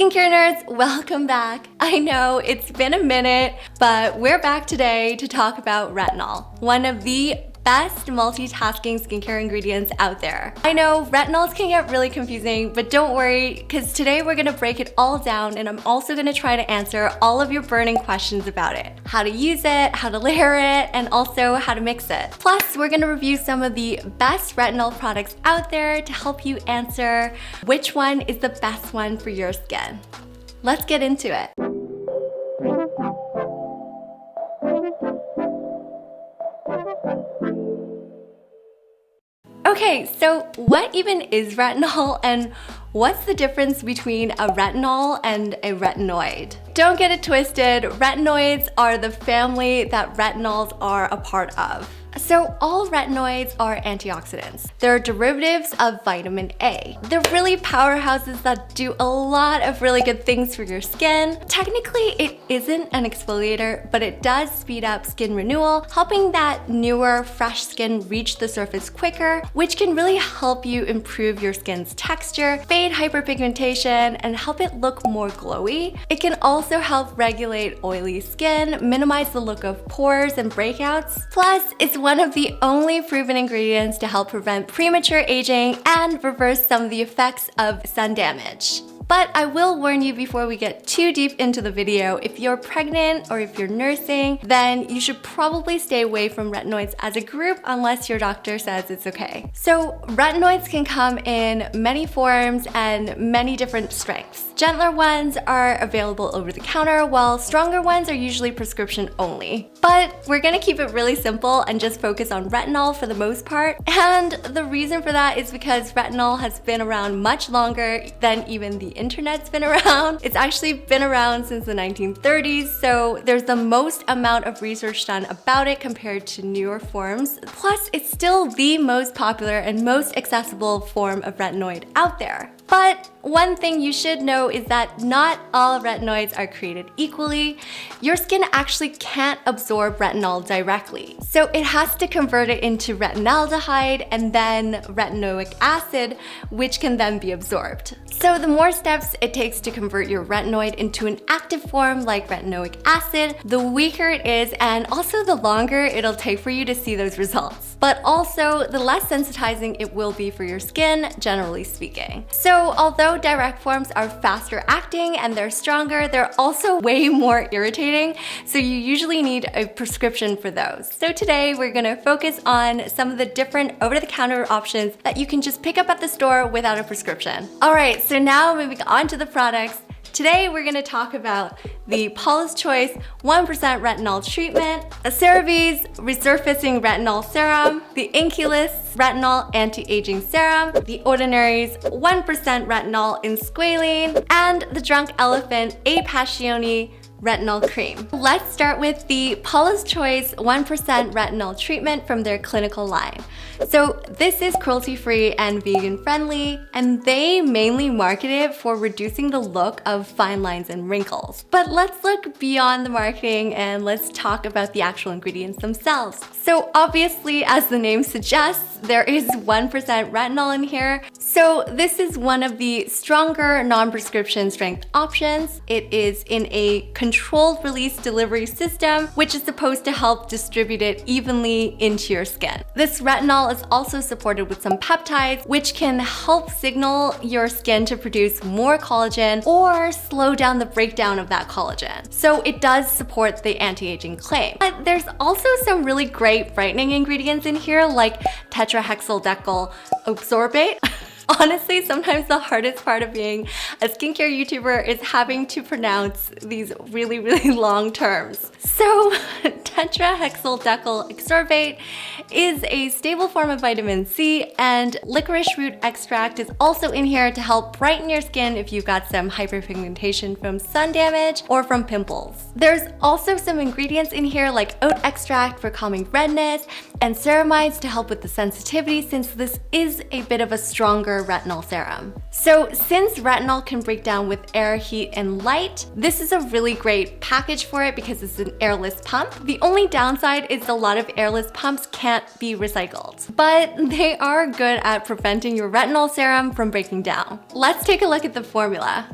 skincare nerds, welcome back. I know it's been a minute, but we're back today to talk about retinol, one of the best multitasking skincare ingredients out there. I know retinols can get really confusing, but don't worry, because today we're gonna break it all down, and I'm also gonna try to answer all of your burning questions about it. How to use it, how to layer it, and also how to mix it. Plus, we're gonna review some of the best retinol products out there to help you answer which one is the best one for your skin. Let's get into it. Okay, so what even is retinol and what's the difference between a retinol and a retinoid? Don't get it twisted, retinoids are the family that retinols are a part of. So all retinoids are antioxidants. They're derivatives of vitamin A. They're really powerhouses that do a lot of really good things for your skin. Technically, it isn't an exfoliator, but it does speed up skin renewal, helping that newer, fresh skin reach the surface quicker, which can really help you improve your skin's texture, fade hyperpigmentation, and help it look more glowy. It can also help regulate oily skin, minimize the look of pores and breakouts. Plus, it's one of the only proven ingredients to help prevent premature aging and reverse some of the effects of sun damage. But I will warn you before we get too deep into the video, if you're pregnant or if you're nursing, then you should probably stay away from retinoids as a group unless your doctor says it's okay. So retinoids can come in many forms and many different strengths. Gentler ones are available over the counter, while stronger ones are usually prescription only. But we're gonna keep it really simple and just focus on retinol for the most part. And the reason for that is because retinol has been around much longer than even the internet's been around. It's actually been around since the 1930s, so there's the most amount of research done about it compared to newer forms. Plus, it's still the most popular and most accessible form of retinoid out there. But one thing you should know is that not all retinoids are created equally. Your skin actually can't absorb retinol directly. So it has to convert it into retinaldehyde and then retinoic acid, which can then be absorbed. So the more steps it takes to convert your retinoid into an active form like retinoic acid, the weaker it is, and also the longer it'll take for you to see those results. But also, the less sensitizing it will be for your skin, generally speaking. So although direct forms are faster acting and they're stronger, they're also way more irritating, so you usually need a prescription for those. So today we're gonna focus on some of the different over-the-counter options that you can just pick up at the store without a prescription. All right, so now moving on to the products. Today we're going to talk about the Paula's Choice 1% Retinol Treatment, a CeraVe's Resurfacing Retinol Serum, the Inkey List Retinol Anti-Aging Serum, the Ordinary's 1% Retinol in Squalane, and the Drunk Elephant a-passioni Retinol Cream. Let's start with the Paula's Choice 1% Retinol Treatment from their clinical line. So this is cruelty-free and vegan-friendly, and they mainly market it for reducing the look of fine lines and wrinkles. But let's look beyond the marketing and let's talk about the actual ingredients themselves. So obviously, as the name suggests, there is 1% retinol in here. So this is one of the stronger non-prescription strength options. It is in a controlled release delivery system, which is supposed to help distribute it evenly into your skin. This retinol is also supported with some peptides, which can help signal your skin to produce more collagen or slow down the breakdown of that collagen. So it does support the anti-aging claim. But there's also some really great brightening ingredients in here, like tetrahexyldecyl absorbate. Honestly, sometimes the hardest part of being a skincare YouTuber is having to pronounce these really, really long terms. So tetrahexyldecyl ascorbate is a stable form of vitamin C, and licorice root extract is also in here to help brighten your skin if you've got some hyperpigmentation from sun damage or from pimples. There's also some ingredients in here like oat extract for calming redness and ceramides to help with the sensitivity, since this is a bit of a stronger retinol serum. So since retinol can break down with air, heat, and light, this is a really great package for it because it's an airless pump. The only downside is a lot of airless pumps can't be recycled, but they are good at preventing your retinol serum from breaking down. Let's take a look at the formula.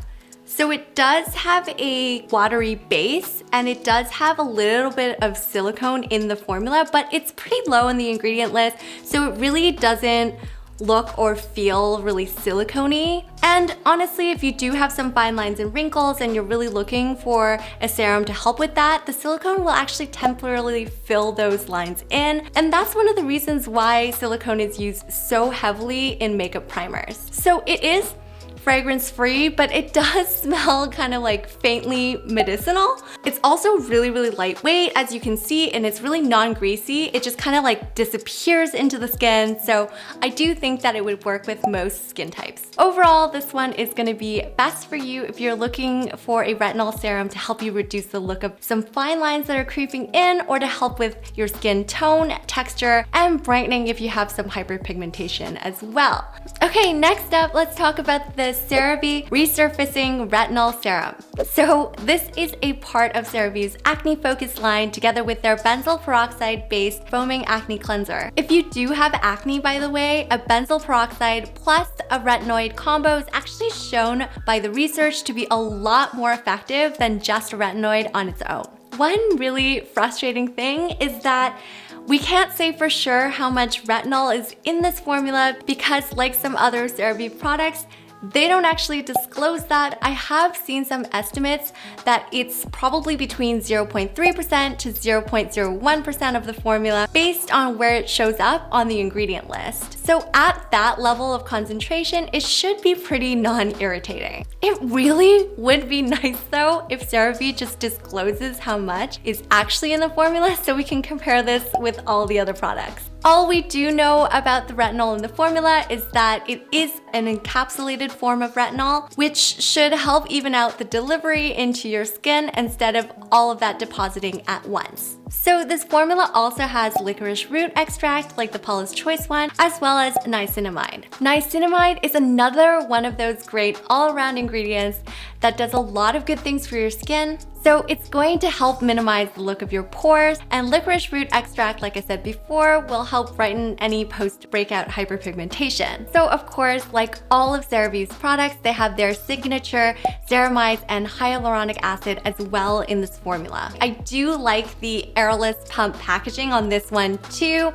So it does have a watery base and it does have a little bit of silicone in the formula, but it's pretty low in the ingredient list, so it really doesn't look or feel really silicone-y. And honestly, if you do have some fine lines and wrinkles and you're really looking for a serum to help with that, the silicone will actually temporarily fill those lines in. And that's one of the reasons why silicone is used so heavily in makeup primers. So it is fragrance-free, but it does smell kind of like faintly medicinal. It's also really, really lightweight, as you can see, and it's really non-greasy. It just kind of like disappears into the skin, so I do think that it would work with most skin types. Overall, this one is going to be best for you if you're looking for a retinol serum to help you reduce the look of some fine lines that are creeping in, or to help with your skin tone, texture, and brightening if you have some hyperpigmentation as well. Okay, next up, let's talk about the CeraVe Resurfacing Retinol Serum. So this is a part of CeraVe's acne focus line together with their benzoyl peroxide based foaming acne cleanser. If you do have acne, by the way, a benzoyl peroxide plus a retinoid combo is actually shown by the research to be a lot more effective than just a retinoid on its own. One really frustrating thing is that we can't say for sure how much retinol is in this formula because, like some other CeraVe products, they don't actually disclose that. I have seen some estimates that it's probably between 0.3% to 0.01% of the formula based on where it shows up on the ingredient list. So at that level of concentration, it should be pretty non-irritating. It really would be nice though if CeraVe just discloses how much is actually in the formula so we can compare this with all the other products. All we do know about the retinol in the formula is that it is an encapsulated form of retinol, which should help even out the delivery into your skin instead of all of that depositing at once. So this formula also has licorice root extract, like the Paula's Choice one, as well as niacinamide. Niacinamide is another one of those great all-around ingredients that does a lot of good things for your skin. So it's going to help minimize the look of your pores, and licorice root extract, like I said before, will help brighten any post-breakout hyperpigmentation. So of course, like all of CeraVe's products, they have their signature ceramides and hyaluronic acid as well in this formula. I do like the airless pump packaging on this one too.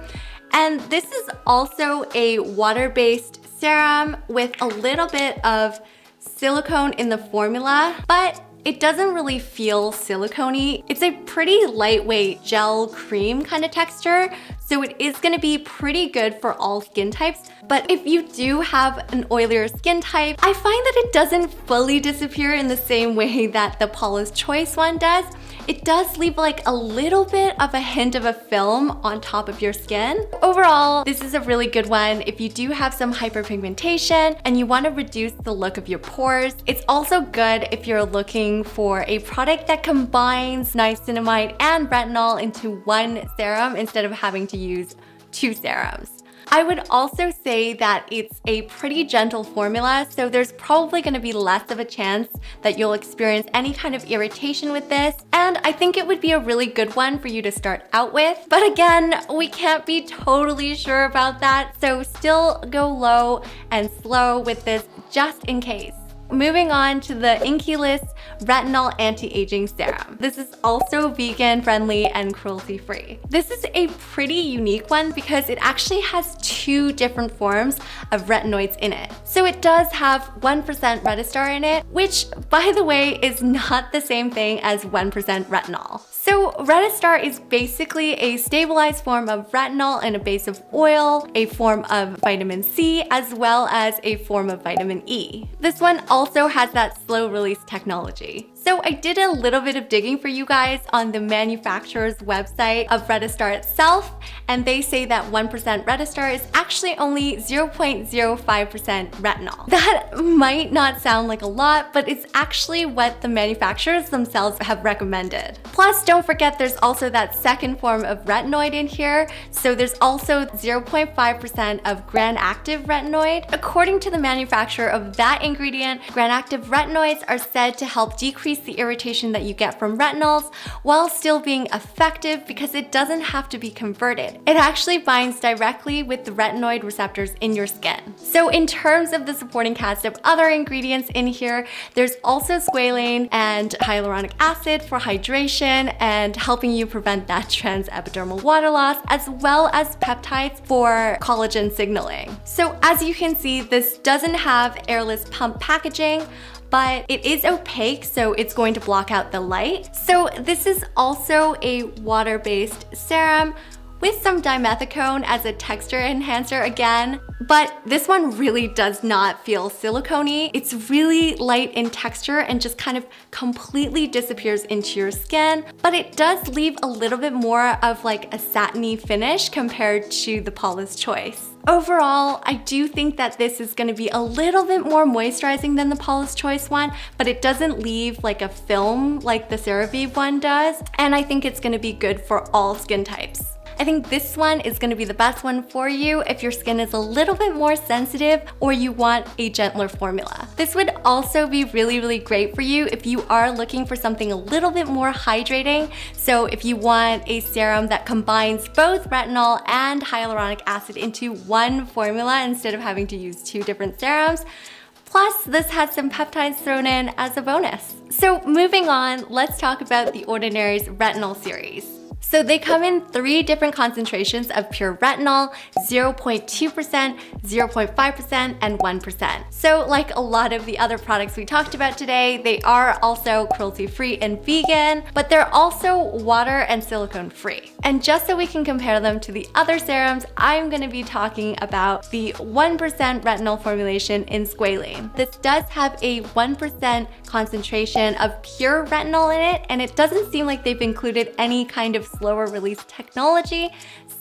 And this is also a water-based serum with a little bit of silicone in the formula, but it doesn't really feel silicone-y. It's a pretty lightweight gel cream kind of texture, so it is gonna be pretty good for all skin types. But if you do have an oilier skin type, I find that it doesn't fully disappear in the same way that the Paula's Choice one does. It does leave like a little bit of a hint of a film on top of your skin. Overall, this is a really good one if you do have some hyperpigmentation and you want to reduce the look of your pores. It's also good if you're looking for a product that combines niacinamide and retinol into one serum instead of having to use two serums. I would also say that it's a pretty gentle formula, so there's probably going to be less of a chance that you'll experience any kind of irritation with this, and I think it would be a really good one for you to start out with. But again, we can't be totally sure about that, so still go low and slow with this just in case. Moving on to the Inkey List Retinol Anti-Aging Serum. This is also vegan friendly and cruelty free. This is a pretty unique one because it actually has two different forms of retinoids in it. So it does have 1% Retistar in it, which by the way is not the same thing as 1% retinol. So Retistar is basically a stabilized form of retinol in a base of oil, a form of vitamin C, as well as a form of vitamin E. This one also has that slow release technology. So I did a little bit of digging for you guys on the manufacturer's website of Retistar itself, and they say that 1% Retistar is actually only 0.05% retinol. That might not sound like a lot, but it's actually what the manufacturers themselves have recommended. Plus, don't forget there's also that second form of retinoid in here, so there's also 0.5% of gram-active retinoid. According to the manufacturer of that ingredient, gram-active retinoids are said to help decrease decrease the irritation that you get from retinols while still being effective because it doesn't have to be converted. It actually binds directly with the retinoid receptors in your skin. So in terms of the supporting cast of other ingredients in here, there's also squalane and hyaluronic acid for hydration and helping you prevent that transepidermal water loss, as well as peptides for collagen signaling. So as you can see, this doesn't have airless pump packaging, but it is opaque, so it's going to block out the light. So this is also a water-based serum with some dimethicone as a texture enhancer again, but this one really does not feel silicone-y. It's really light in texture and just kind of completely disappears into your skin, but it does leave a little bit more of like a satiny finish compared to the Paula's Choice. Overall, I do think that this is gonna be a little bit more moisturizing than the Paula's Choice one, but it doesn't leave like a film like the CeraVe one does, and I think it's gonna be good for all skin types. I think this one is going to be the best one for you if your skin is a little bit more sensitive or you want a gentler formula. This would also be really great for you if you are looking for something a little bit more hydrating. So if you want a serum that combines both retinol and hyaluronic acid into one formula instead of having to use two different serums. Plus, this has some peptides thrown in as a bonus. So moving on, let's talk about The Ordinary's retinol series. So they come in 3 different concentrations of pure retinol, 0.2%, 0.5%, and 1%. So like a lot of the other products we talked about today, they are also cruelty-free and vegan, but they're also water and silicone-free. And just so we can compare them to the other serums, I'm gonna be talking about the 1% retinol formulation in squalane. This does have a 1% concentration of pure retinol in it, and it doesn't seem like they've included any kind of slower release technology,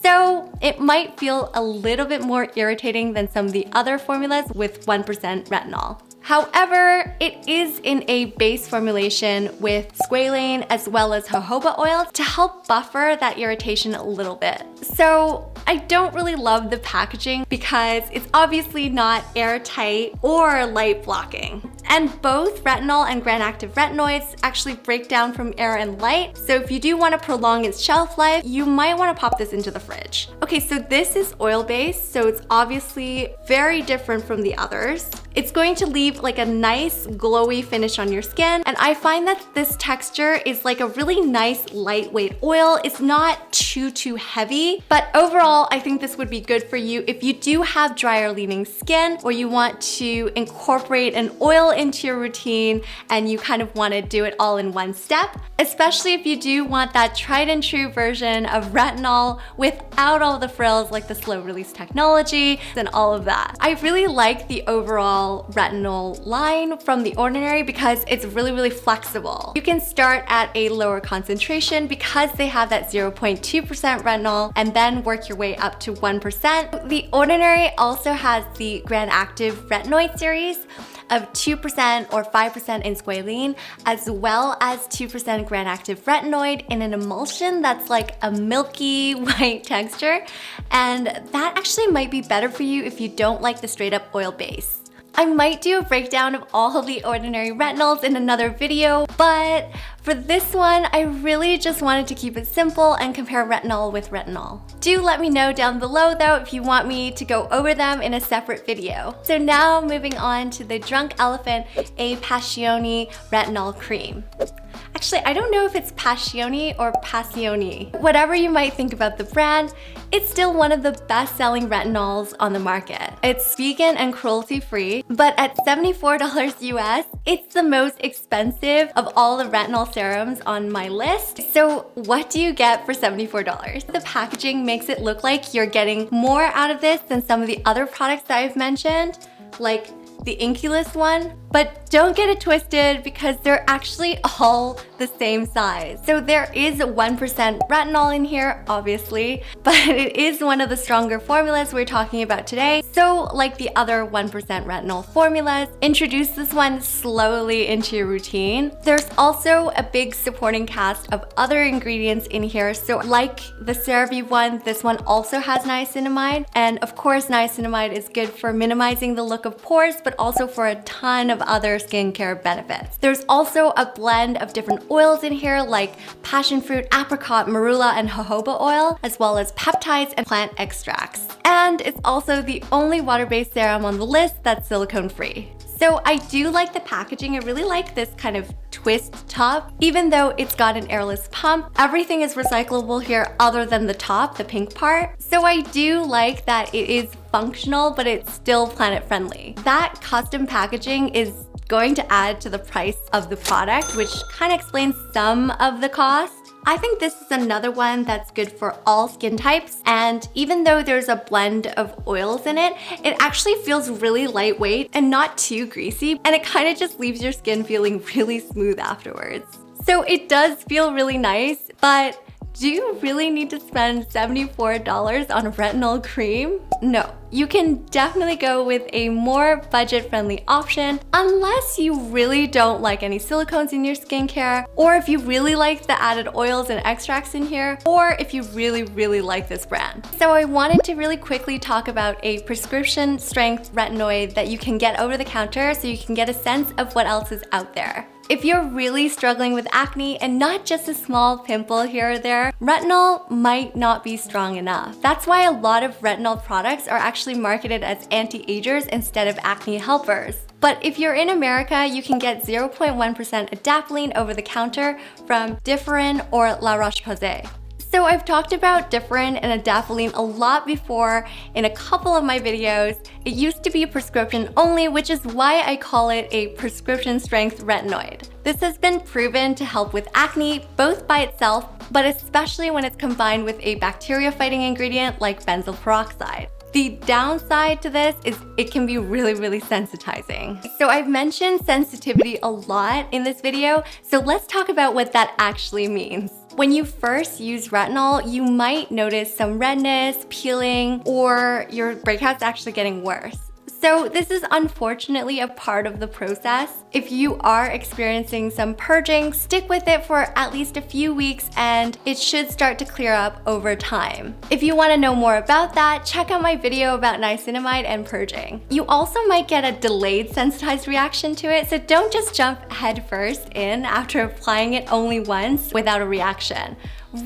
so it might feel a little bit more irritating than some of the other formulas with 1% retinol. However, it is in a base formulation with squalane as well as jojoba oil to help buffer that irritation a little bit. So I don't really love the packaging because it's obviously not airtight or light blocking. And both retinol and gram-active retinoids actually break down from air and light, so if you do want to prolong its shelf life, you might want to pop this into the fridge. Okay, so this is oil-based, so it's obviously very different from the others. It's going to leave like a nice glowy finish on your skin, and I find that this texture is like a really nice lightweight oil. It's not too heavy, but overall I think this would be good for you if you do have drier leaning skin or you want to incorporate an oil into your routine and you kind of want to do it all in one step, especially if you do want that tried and true version of retinol without all the frills like the slow release technology and all of that. I really like the overall retinol line from The Ordinary because it's really flexible. You can start at a lower concentration because they have that 0.2% retinol and then work your way up to 1%. The Ordinary also has the gram-active retinoid series of 2% or 5% in squalene, as well as 2% gram-active retinoid in an emulsion that's like a milky white texture, and that actually might be better for you if you don't like the straight up oil base. I might do a breakdown of all of the Ordinary retinols in another video, but for this one, I really just wanted to keep it simple and compare retinol with retinol. Do let me know down below though if you want me to go over them in a separate video. So now moving on to the Drunk Elephant a-passioni retinol cream. Actually, I don't know if it's passioni or passioni. Whatever you might think about the brand, it's still one of the best-selling retinols on the market. It's vegan and cruelty-free, but at $74 US, it's the most expensive of all the retinol serums on my list. So what do you get for $74? The packaging makes it look like you're getting more out of this than some of the other products that I've mentioned, like the Inkey List one, but don't get it twisted because they're actually all the same size. So there is 1% retinol in here, obviously, but it is one of the stronger formulas we're talking about today. So like the other 1% retinol formulas, introduce this one slowly into your routine. There's also a big supporting cast of other ingredients in here. So like the CeraVe one, this one also has niacinamide. And of course, niacinamide is good for minimizing the look of pores, but also for a ton of other skincare benefits. There's also a blend of different oils in here like passion fruit, apricot, marula, and jojoba oil, as well as peptides and plant extracts. And it's also the only water-based serum on the list that's silicone-free. So I do like the packaging. I really like this kind of twist top. Even though it's got an airless pump, everything is recyclable here other than the top, the pink part. So I do like that it is functional, but it's still planet friendly. That custom packaging is going to add to the price of the product, which kind of explains some of the cost. I think this is another one that's good for all skin types, and even though there's a blend of oils in it, it actually feels really lightweight and not too greasy, and it kind of just leaves your skin feeling really smooth afterwards. So it does feel really nice, but do you really need to spend $74 on retinol cream? No, you can definitely go with a more budget-friendly option unless you really don't like any silicones in your skincare, or if you really like the added oils and extracts in here, or if you really like this brand. So I wanted to really quickly talk about a prescription strength retinoid that you can get over the counter so you can get a sense of what else is out there. If you're really struggling with acne and not just a small pimple here or there, retinol might not be strong enough. That's why a lot of retinol products are actually marketed as anti-agers instead of acne helpers. But if you're in America, you can get 0.1% adapalene over the counter from Differin or La Roche-Posay. So I've talked about Differin and adapalene a lot before in a couple of my videos. It used to be prescription only, which is why I call it a prescription strength retinoid. This has been proven to help with acne both by itself, but especially when it's combined with a bacteria-fighting ingredient like benzoyl peroxide. The downside to this is it can be really sensitizing. So I've mentioned sensitivity a lot in this video, so let's talk about what that actually means. When you first use retinol, you might notice some redness, peeling, or your breakouts actually getting worse. So this is unfortunately a part of the process. If you are experiencing some purging, stick with it for at least a few weeks and it should start to clear up over time. If you want to know more about that, check out my video about niacinamide and purging. You also might get a delayed sensitized reaction to it, so don't just jump headfirst in after applying it only once without a reaction.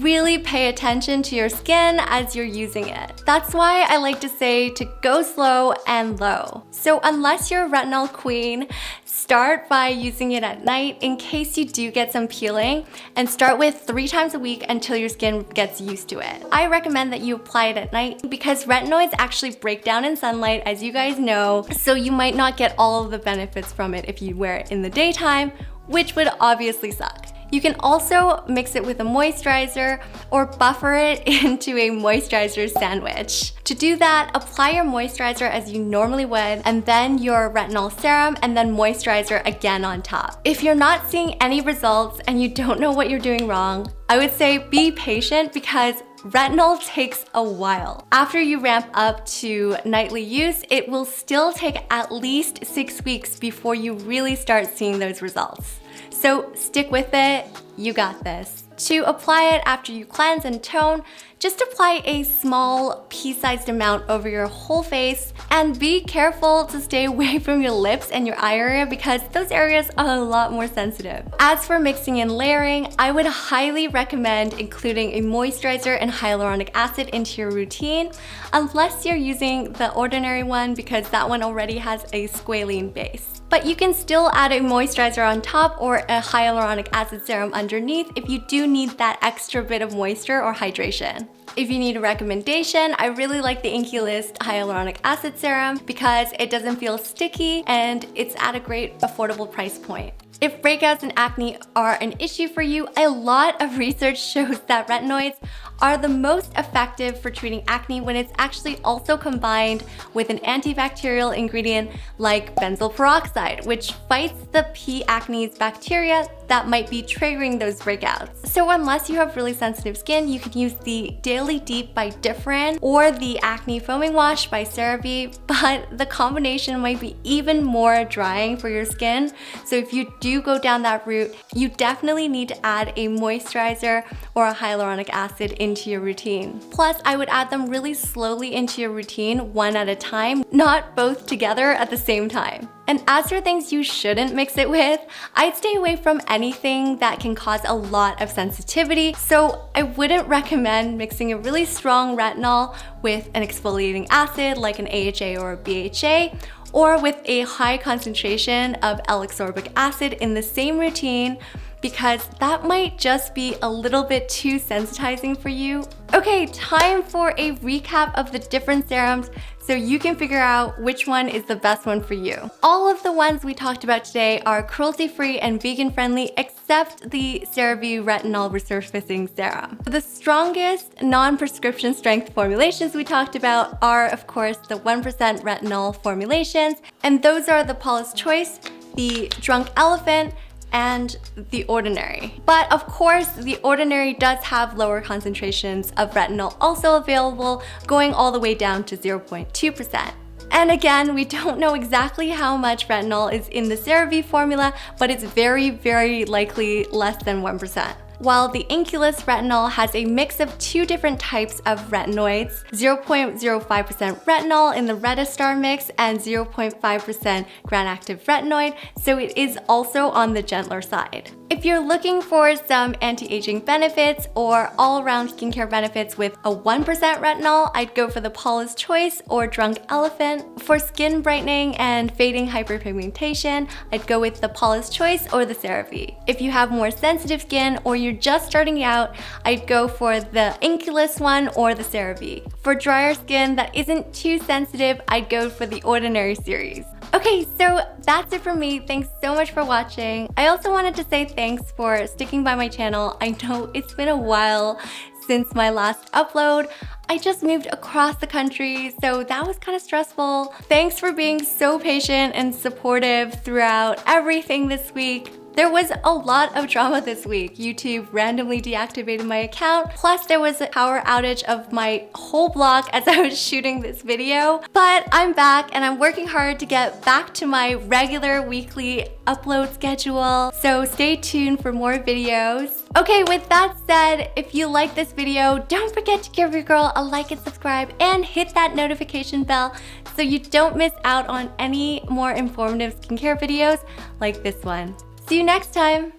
Really pay attention to your skin as you're using it. That's why I like to say to go slow and low. So unless you're a retinol queen, start by using it at night in case you do get some peeling, and start with 3 times a week until your skin gets used to it. I recommend that you apply it at night because retinoids actually break down in sunlight, as you guys know, so you might not get all of the benefits from it if you wear it in the daytime, which would obviously suck. You can also mix it with a moisturizer or buffer it into a moisturizer sandwich. To do that, apply your moisturizer as you normally would, and then your retinol serum, and then moisturizer again on top. If you're not seeing any results and you don't know what you're doing wrong, I would say be patient because retinol takes a while. After you ramp up to nightly use, it will still take at least 6 weeks before you really start seeing those results. So stick with it, you got this. To apply it after you cleanse and tone, just apply a small pea-sized amount over your whole face, and be careful to stay away from your lips and your eye area because those areas are a lot more sensitive. As for mixing and layering, I would highly recommend including a moisturizer and hyaluronic acid into your routine, unless you're using the ordinary one because that one already has a squalane base. But you can still add a moisturizer on top or a hyaluronic acid serum underneath if you do need that extra bit of moisture or hydration. If you need a recommendation, I really like the Inkey List hyaluronic acid serum because it doesn't feel sticky and it's at a great affordable price point. If breakouts and acne are an issue for you, a lot of research shows that retinoids are the most effective for treating acne when it's actually also combined with an antibacterial ingredient like benzoyl peroxide, which fights the P. acnes bacteria that might be triggering those breakouts. So unless you have really sensitive skin, you can use the Daily Deep by Differin or the Acne Foaming Wash by CeraVe, but the combination might be even more drying for your skin. So if you do go down that route, you definitely need to add a moisturizer or a hyaluronic acid into your routine. Plus, I would add them really slowly into your routine, one at a time, not both together at the same time. And as for things you shouldn't mix it with, I'd stay away from anything that can cause a lot of sensitivity. So I wouldn't recommend mixing a really strong retinol with an exfoliating acid like an AHA or a BHA, or with a high concentration of L-ascorbic acid in the same routine, because that might just be a little bit too sensitizing for you. Okay, time for a recap of the different serums so you can figure out which one is the best one for you. All of the ones we talked about today are cruelty-free and vegan-friendly except the CeraVe Retinol Resurfacing Serum. The strongest non-prescription strength formulations we talked about are, of course, the 1% retinol formulations, and those are the Paula's Choice, the Drunk Elephant, and the Ordinary. But of course, the Ordinary does have lower concentrations of retinol also available, going all the way down to 0.2%. And again, we don't know exactly how much retinol is in the CeraVe formula, but it's very, very likely less than 1%. While the Inkey List retinol has a mix of two different types of retinoids, 0.05% retinol in the Retistar mix and 0.5% gram-active retinoid, so it is also on the gentler side. If you're looking for some anti-aging benefits or all-around skincare benefits with a 1% retinol, I'd go for the Paula's Choice or Drunk Elephant. For skin brightening and fading hyperpigmentation, I'd go with the Paula's Choice or the CeraVe. If you have more sensitive skin or you're just starting out, I'd go for the Inkey List one or the CeraVe. For drier skin that isn't too sensitive, I'd go for the Ordinary series. Okay, so that's it from me. Thanks so much for watching. I also wanted to say thanks for sticking by my channel. I know it's been a while since my last upload. I just moved across the country, so that was kind of stressful. Thanks for being so patient and supportive throughout everything this week. There was a lot of drama this week. YouTube randomly deactivated my account, plus there was a power outage of my whole blog as I was shooting this video. But I'm back and I'm working hard to get back to my regular weekly upload schedule, so stay tuned for more videos. Okay, with that said, if you like this video, don't forget to give your girl a like and subscribe and hit that notification bell so you don't miss out on any more informative skincare videos like this one. See you next time!